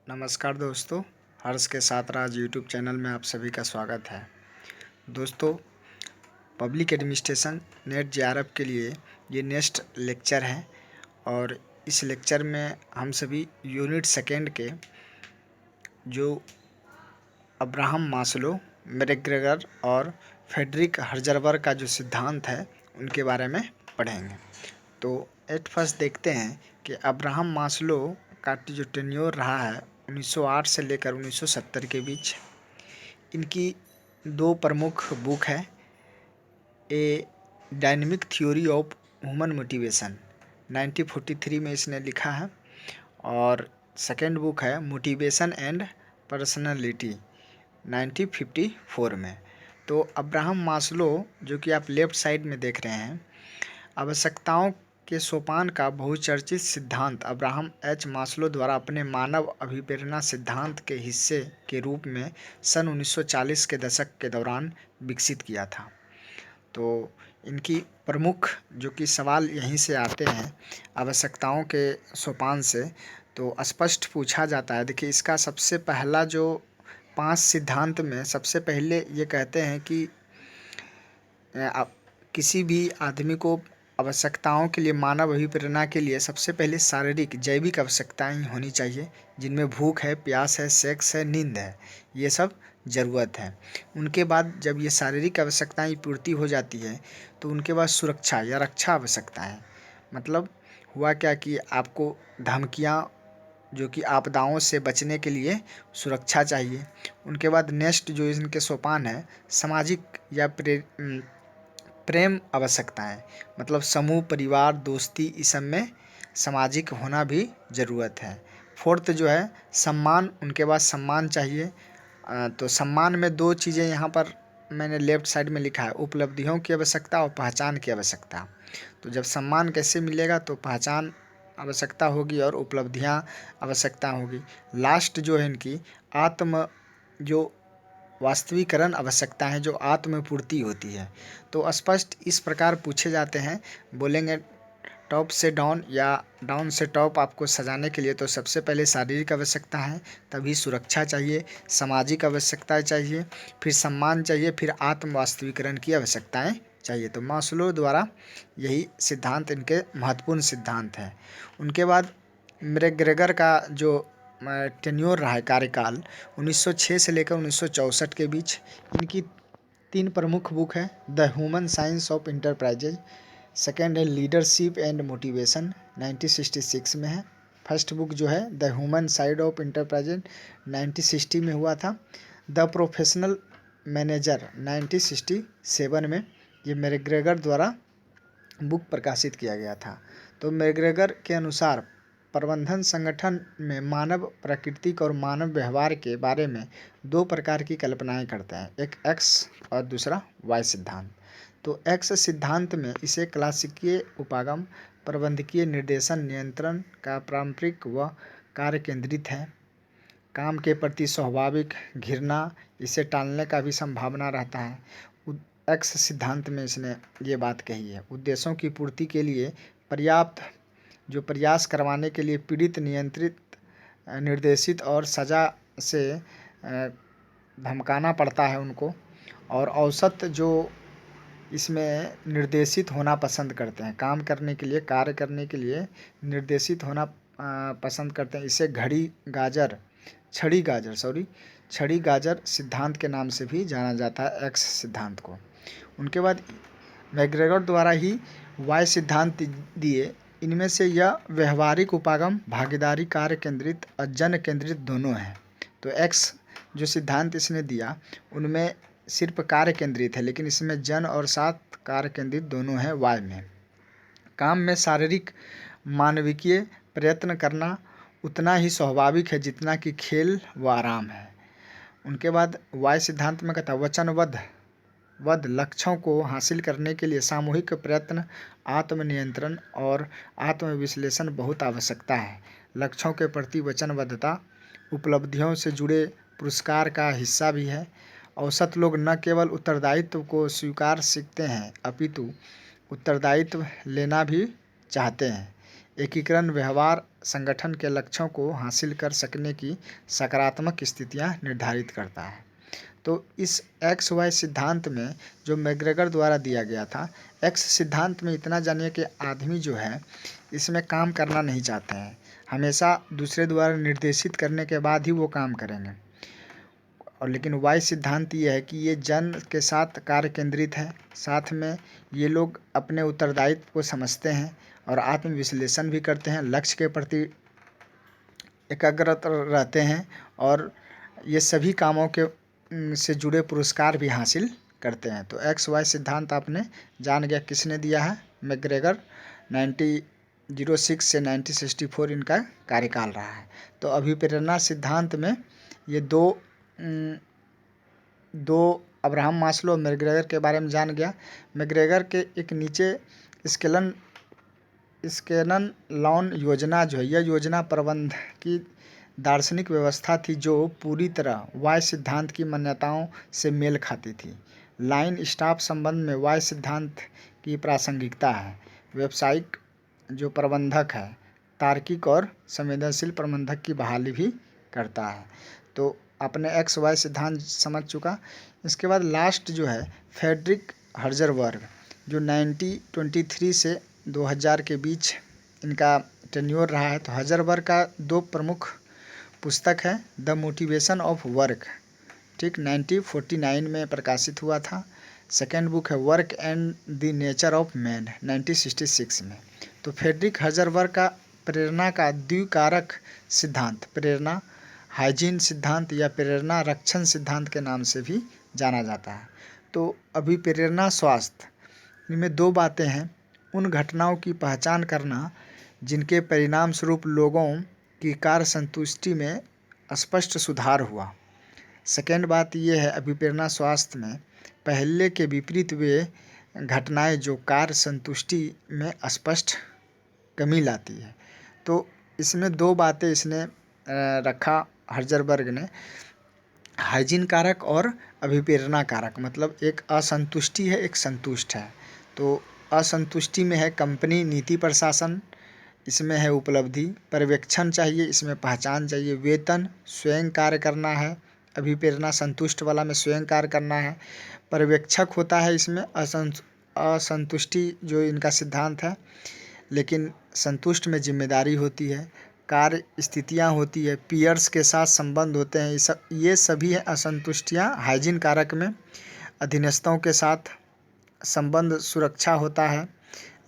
नमस्कार दोस्तों, हर्ष के साथ राज यूट्यूब चैनल में आप सभी का स्वागत है। दोस्तों, पब्लिक एडमिनिस्ट्रेशन नेट जेआरएफ के लिए ये नेक्स्ट लेक्चर है और इस लेक्चर में हम सभी यूनिट सेकेंड के जो अब्राहम मास्लो, मैकग्रेगर और फ्रेडरिक हर्ज़बर्ग का जो सिद्धांत है उनके बारे में पढ़ेंगे। तो एट फर्स्ट देखते हैं कि अब्राहम मास्लो का जो टेन्योर रहा है 1908 से लेकर 1970 के बीच। इनकी दो प्रमुख बुक है, a dynamic theory of human motivation 1943 में इसने लिखा है और सेकेंड बुक है मोटिवेशन एंड पर्सनालिटी 1954 में। तो अब्राहम मास्लो, जो कि आप लेफ्ट साइड में देख रहे हैं, आवश्यकताओं के सोपान का बहुचर्चित सिद्धांत अब्राहम एच मास्लो द्वारा अपने मानव अभिप्रेरणा सिद्धांत के हिस्से के रूप में सन 1940 के दशक के दौरान विकसित किया था। तो इनकी प्रमुख जो कि सवाल यहीं से आते हैं आवश्यकताओं के सोपान से, तो स्पष्ट पूछा जाता है। देखिए, इसका सबसे पहला जो 5 सिद्धांत में सबसे पहले ये कहते हैं कि किसी भी आदमी को आवश्यकताओं के लिए, मानव अभिप्रेरणा के लिए सबसे पहले शारीरिक जैविक आवश्यकताएं होनी चाहिए, जिनमें भूख है, प्यास है, सेक्स है, नींद है, ये सब ज़रूरत है। उनके बाद जब ये शारीरिक आवश्यकताएं पूर्ति हो जाती है तो उनके बाद सुरक्षा या रक्षा आवश्यकता है। मतलब हुआ क्या कि आपको धमकियाँ, जो कि आपदाओं से बचने के लिए सुरक्षा चाहिए। उनके बाद नेक्स्ट जो इनके सोपान है, सामाजिक या प्रेम आवश्यकताएं, मतलब समूह, परिवार, दोस्ती, इस सब में सामाजिक होना भी ज़रूरत है। फोर्थ जो है सम्मान, उनके बाद सम्मान चाहिए। तो सम्मान में दो चीज़ें यहाँ पर मैंने लेफ्ट साइड में लिखा है, उपलब्धियों की आवश्यकता और पहचान की आवश्यकता। तो जब सम्मान कैसे मिलेगा, तो पहचान आवश्यकता होगी और उपलब्धियाँ आवश्यकता होगी। लास्ट जो है इनकी आत्म जो वास्तविकरण आवश्यकता है, जो आत्मपूर्ति होती है। तो स्पष्ट इस प्रकार पूछे जाते हैं, बोलेंगे टॉप से डाउन या डाउन से टॉप आपको सजाने के लिए, तो सबसे पहले शारीरिक आवश्यकता है, तभी सुरक्षा चाहिए, सामाजिक आवश्यकता चाहिए, फिर सम्मान चाहिए, फिर आत्म वास्तविकरण की आवश्यकताएं चाहिए। तो मास्लो द्वारा यही सिद्धांत इनके महत्वपूर्ण सिद्धांत हैं। उनके बाद मैकग्रेगर का जो टेन्योर रहा है, कार्यकाल 1906 से लेकर 1964 के बीच। इनकी 3 प्रमुख बुक है, the human science of enterprises, second है लीडरशिप एंड मोटिवेशन 1966 में है। फर्स्ट बुक जो है the human side of enterprises 1960 में हुआ था। द प्रोफेशनल मैनेजर 1967 में ये मैकग्रेगर द्वारा बुक प्रकाशित किया गया था। तो मैकग्रेगर के अनुसार प्रबंधन संगठन में मानव प्राकृतिक और मानव व्यवहार के बारे में 2 प्रकार की कल्पनाएं करते हैं, एक एक्स और दूसरा वाई सिद्धांत। तो एक्स सिद्धांत में इसे क्लासिकीय उपागम, प्रबंधकीय निर्देशन, नियंत्रण का पारंपरिक व कार्य केंद्रित है, काम के प्रति स्वाभाविक घृणा, इसे टालने का भी संभावना रहता है। एक्स सिद्धांत में इसने ये बात कही है, उद्देश्यों की पूर्ति के लिए पर्याप्त जो प्रयास करवाने के लिए पीड़ित, नियंत्रित, निर्देशित और सज़ा से धमकाना पड़ता है उनको, और औसत जो इसमें निर्देशित होना पसंद करते हैं, काम करने के लिए, कार्य करने के लिए निर्देशित होना पसंद करते हैं। इसे छड़ी गाजर सिद्धांत के नाम से भी जाना जाता है, एक्स सिद्धांत को। उनके बाद मैकग्रेगर द्वारा ही वाई सिद्धांत दिए। इनमें से यह व्यवहारिक उपागम, भागीदारी, कार्य केंद्रित और जन केंद्रित दोनों हैं। तो एक्स जो सिद्धांत इसने दिया उनमें सिर्फ कार्य केंद्रित है, लेकिन इसमें जन और साथ कार्य केंद्रित दोनों हैं वाई में। काम में शारीरिक मानविकीय प्रयत्न करना उतना ही स्वाभाविक है जितना कि खेल व आराम है। उनके बाद वाई सिद्धांत में कहता है वचनबद्ध लक्ष्यों को हासिल करने के लिए सामूहिक प्रयत्न, आत्मनियंत्रण और आत्मविश्लेषण बहुत आवश्यकता है। लक्ष्यों के प्रति वचनबद्धता उपलब्धियों से जुड़े पुरस्कार का हिस्सा भी है। औसत लोग न केवल उत्तरदायित्व को स्वीकार सीखते हैं, अपितु उत्तरदायित्व लेना भी चाहते हैं। एकीकरण व्यवहार संगठन के लक्ष्यों को हासिल कर सकने की सकारात्मक स्थितियां निर्धारित करता है। तो इस एक्स वाई सिद्धांत में जो मैग्रेगर द्वारा दिया गया था, एक्स सिद्धांत में इतना जानिए कि आदमी जो है इसमें काम करना नहीं चाहते हैं, हमेशा दूसरे द्वारा निर्देशित करने के बाद ही वो काम करेंगे। और लेकिन वाई सिद्धांत ये है कि ये जन के साथ कार्य केंद्रित है, साथ में ये लोग अपने उत्तरदायित्व को समझते हैं और आत्मविश्लेषण भी करते हैं, लक्ष्य के प्रति एकाग्रत रहते हैं और ये सभी कामों के से जुड़े पुरस्कार भी हासिल करते हैं। तो एक्स वाई सिद्धांत आपने जान गया किसने दिया है, मैग्रेगर। 1906 से 1964 इनका कार्यकाल रहा है। तो अभिप्रेरणा सिद्धांत में ये दो अब्राहम मास्लो और मैग्रेगर के बारे में जान गया। मैग्रेगर के एक नीचे स्केलन लॉन योजना जो है, यह योजना प्रबंध की दार्शनिक व्यवस्था थी जो पूरी तरह वाई सिद्धांत की मान्यताओं से मेल खाती थी। लाइन स्टाफ संबंध में वाई सिद्धांत की प्रासंगिकता है। व्यावसायिक जो प्रबंधक है तार्किक और संवेदनशील प्रबंधक की बहाली भी करता है। तो अपने एक्स वाई सिद्धांत समझ चुका। इसके बाद लास्ट जो है फ्रेडरिक हर्जबर्ग, जो 1923 से 2000 के बीच इनका टेन्योर रहा है। तो हर्जबर्ग का दो प्रमुख पुस्तक है, द मोटिवेशन ऑफ वर्क, ठीक, 1949 में प्रकाशित हुआ था। सेकेंड बुक है work and the nature of man, 1966 में। तो फ्रेडरिक हर्जबर्ग का प्रेरणा का द्विकारक सिद्धांत, प्रेरणा हाइजीन सिद्धांत या प्रेरणा रक्षण सिद्धांत के नाम से भी जाना जाता है। तो अभिप्रेरणा स्वास्थ्य, इनमें दो बातें हैं, उन घटनाओं की पहचान करना जिनके परिणाम स्वरूप लोगों की कार्य संतुष्टि में स्पष्ट सुधार हुआ। सेकेंड बात यह है अभिप्रेरणा स्वास्थ्य में पहले के विपरीत वे घटनाएं जो कार्य संतुष्टि में स्पष्ट कमी लाती है। तो इसमें दो बातें इसने रखा हर्जबर्ग ने, हाइजीन कारक और अभिप्रेरणा कारक, मतलब एक असंतुष्टि है एक संतुष्ट है। तो असंतुष्टि में है कंपनी नीति प्रशासन, इसमें है उपलब्धि, पर्यवेक्षण चाहिए, इसमें पहचान चाहिए, वेतन, स्वयं कार्य करना है, अभिप्रेरणा संतुष्ट वाला में स्वयं कार्य करना है, पर्यवेक्षक होता है इसमें, असंतुष्टि जो इनका सिद्धांत है, लेकिन संतुष्ट में जिम्मेदारी होती है, कार्य स्थितियाँ होती है, पीयर्स के साथ संबंध होते हैं, ये सभी है असंतुष्टियाँ। हाइजीन कारक में अधीनस्थों के साथ संबंध सुरक्षा होता है,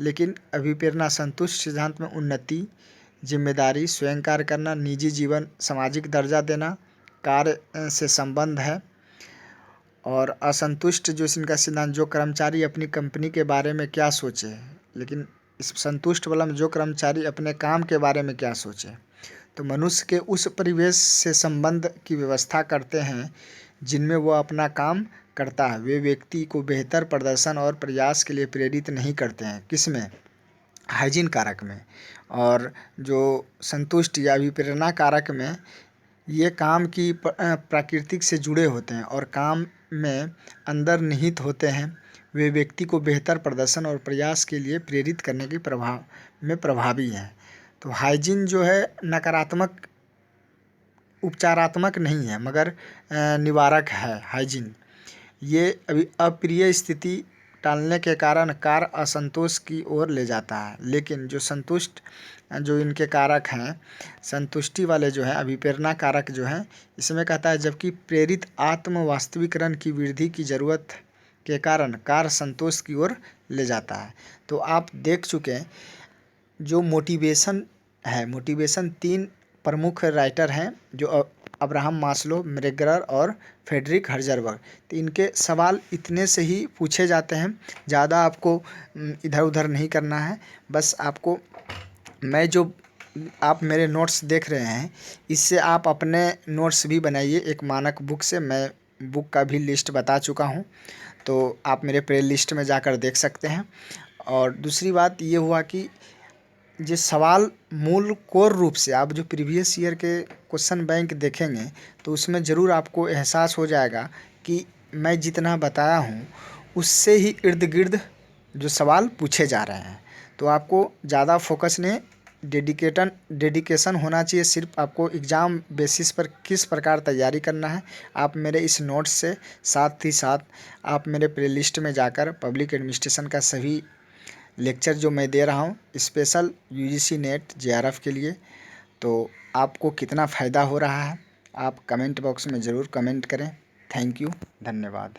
लेकिन अभिप्रेरणा संतुष्ट सिद्धांत में उन्नति, जिम्मेदारी, स्वयं कार्य करना, निजी जीवन, सामाजिक दर्जा देना, कार्य से संबंध है। और असंतुष्ट जो इनका सिद्धांत, जो कर्मचारी अपनी कंपनी के बारे में क्या सोचे, लेकिन इस संतुष्ट वाला में जो कर्मचारी अपने काम के बारे में क्या सोचे। तो मनुष्य के उस परिवेश से संबंध की व्यवस्था करते हैं जिनमें वो अपना काम करता है, वे व्यक्ति को बेहतर प्रदर्शन और प्रयास के लिए प्रेरित नहीं करते हैं। किसमें, हाइजीन कारक में। और जो संतुष्ट या अभिप्रेरणा कारक में ये काम की प्रकृति से जुड़े होते हैं और काम में अंदर निहित होते हैं, वे व्यक्ति को बेहतर प्रदर्शन और प्रयास के लिए प्रेरित करने की प्रभावी हैं। तो हाइजीन जो है नकारात्मक उपचारात्मक नहीं है मगर निवारक है। हाइजीन ये अप्रिय स्थिति टालने के कारण कार्य असंतोष की ओर ले जाता है, लेकिन जो संतुष्ट जो इनके कारक हैं, संतुष्टि वाले जो हैं अभिप्रेरणा कारक जो हैं, इसमें कहता है जबकि प्रेरित आत्म वास्तविकरण की वृद्धि की ज़रूरत के कारण कार्य संतोष की ओर ले जाता है। तो आप देख चुके हैं जो मोटिवेशन है, मोटिवेशन तीन प्रमुख राइटर हैं जो अब्राहम मास्लो, मैग्रेगर और फ्रेडरिक हर्जबर्ग। तो इनके सवाल इतने से ही पूछे जाते हैं, ज़्यादा आपको इधर उधर नहीं करना है। बस आपको मैं जो आप मेरे नोट्स देख रहे हैं इससे आप अपने नोट्स भी बनाइए। एक मानक बुक से मैं बुक का भी लिस्ट बता चुका हूँ, तो आप मेरे प्ले लिस्ट में जाकर देख सकते हैं। और दूसरी बात ये हुआ कि ये सवाल मूल कोर रूप से आप जो प्रीवियस ईयर के क्वेश्चन बैंक देखेंगे तो उसमें ज़रूर आपको एहसास हो जाएगा कि मैं जितना बताया हूँ उससे ही इर्द गिर्द जो सवाल पूछे जा रहे हैं। तो आपको ज़्यादा फोकस नहीं, डेडिकेशन होना चाहिए। सिर्फ आपको एग्ज़ाम बेसिस पर किस प्रकार तैयारी करना है, आप मेरे इस नोट्स से साथ ही साथ आप मेरे प्लेलिस्ट में जाकर पब्लिक एडमिनिस्ट्रेशन का सभी लेक्चर जो मैं दे रहा हूँ स्पेशल यूजीसी नेट जेआरएफ के लिए, तो आपको कितना फ़ायदा हो रहा है आप कमेंट बॉक्स में ज़रूर कमेंट करें। थैंक यू, धन्यवाद।